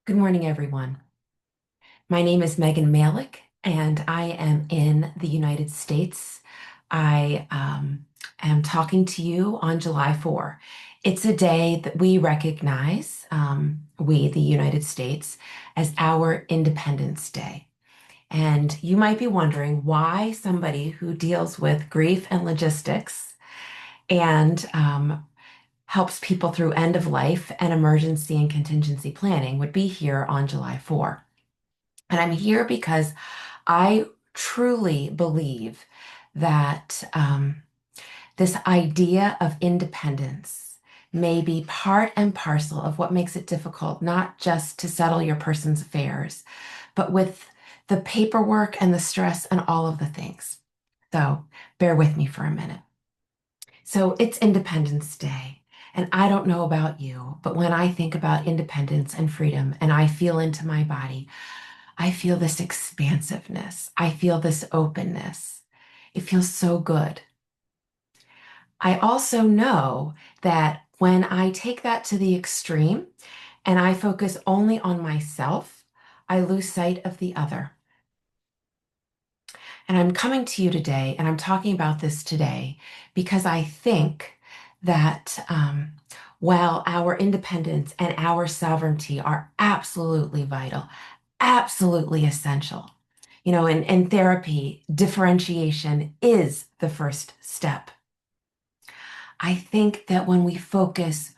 Good morning, everyone. My name is Megan Malick, and I am in the United States. I am talking to you on July 4. It's a day that we recognize, we, the United States, as our Independence Day. And you might be wondering why somebody who deals with grief and logistics and helps people through end of life and emergency and contingency planning would be here on July 4. And I'm here because I truly believe that this idea of independence may be part and parcel of what makes it difficult, not just to settle your person's affairs, but with the paperwork and the stress and all of the things. So bear with me for a minute. So it's Independence Day. And I don't know about you, but when I think about independence and freedom and I feel into my body, I feel this expansiveness. I feel this openness. It feels so good. I also know that when I take that to the extreme and I focus only on myself, I lose sight of the other. And I'm coming to you today and I'm talking about this today because I think that while our independence and our sovereignty are absolutely vital, absolutely essential, in therapy, differentiation is the first step. I think that when we focus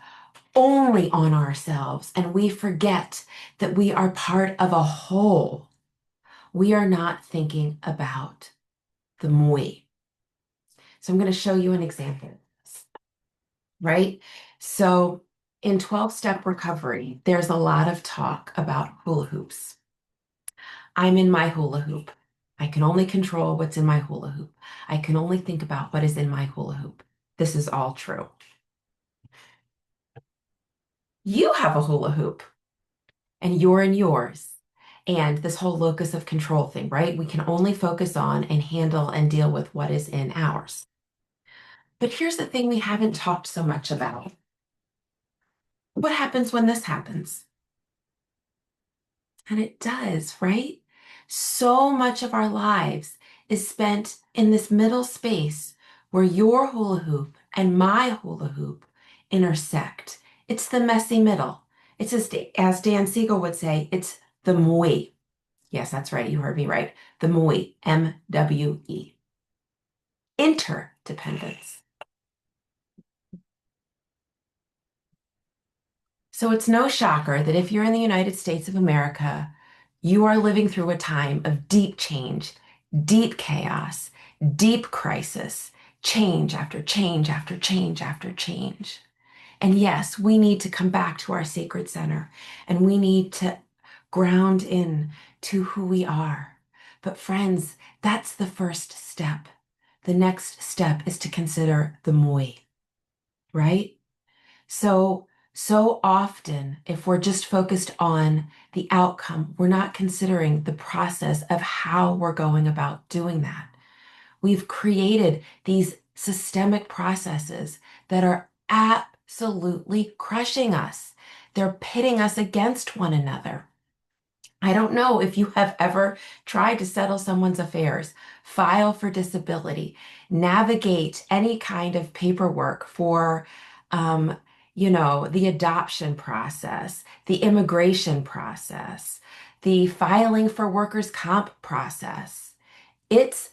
only on ourselves and we forget that we are part of a whole, we are not thinking about the moi. So I'm going to show you an example, right? So in 12-step recovery, there's a lot of talk about hula hoops. I'm in my hula hoop. I can only control what's in my hula hoop. I can only think about what is in my hula hoop. This is all true. You have a hula hoop and you're in yours. And this whole locus of control thing, right? We can only focus on and handle and deal with what is in ours. But here's the thing we haven't talked so much about. What happens when this happens? And it does, right? So much of our lives is spent in this middle space where your hula hoop and my hula hoop intersect. It's the messy middle. It's as Dan Siegel would say, it's the moi. Yes, that's right. You heard me right. The moi, MWE. Interdependence. So it's no shocker that if you're in the United States of America, you are living through a time of deep change, deep chaos, deep crisis, change after change after change after change. And yes, we need to come back to our sacred center and we need to ground in to who we are. But friends, that's the first step. The next step is to consider the moi, right? So often, if we're just focused on the outcome, we're not considering the process of how we're going about doing that. We've created these systemic processes that are absolutely crushing us. They're pitting us against one another. I don't know if you have ever tried to settle someone's affairs, file for disability, navigate any kind of paperwork for, um, the adoption process, the immigration process, the filing for workers' comp process. It's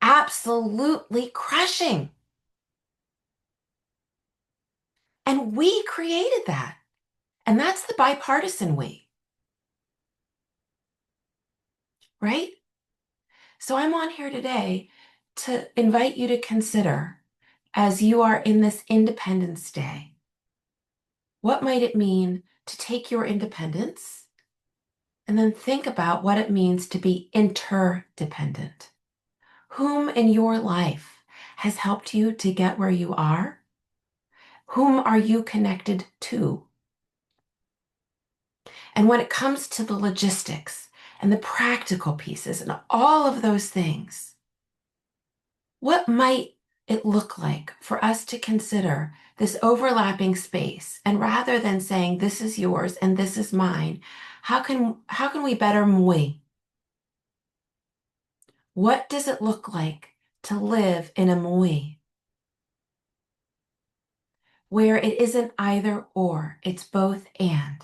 absolutely crushing. And we created that. And that's the bipartisan way, right? So I'm on here today to invite you to consider, as you are in this Independence Day, what might it mean to take your independence and then think about what it means to be interdependent? Whom in your life has helped you to get where you are? Whom are you connected to? And when it comes to the logistics and the practical pieces and all of those things, what might it look like for us to consider this overlapping space. And rather than saying, this is yours and this is mine, how can we better mui? What does it look like to live in a mui? Where it isn't either or, it's both and.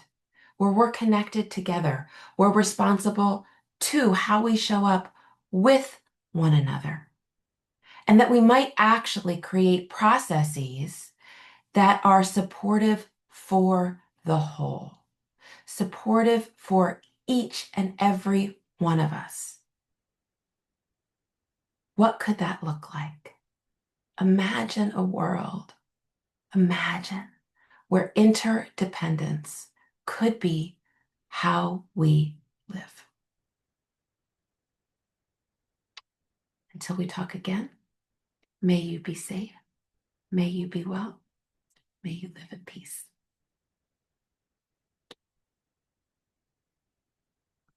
Where we're connected together, we're responsible to how we show up with one another. And that we might actually create processes that are supportive for the whole, supportive for each and every one of us. What could that look like? Imagine a world, imagine where interdependence could be how we live. Until we talk again, may you be safe, may you be well, may you live in peace.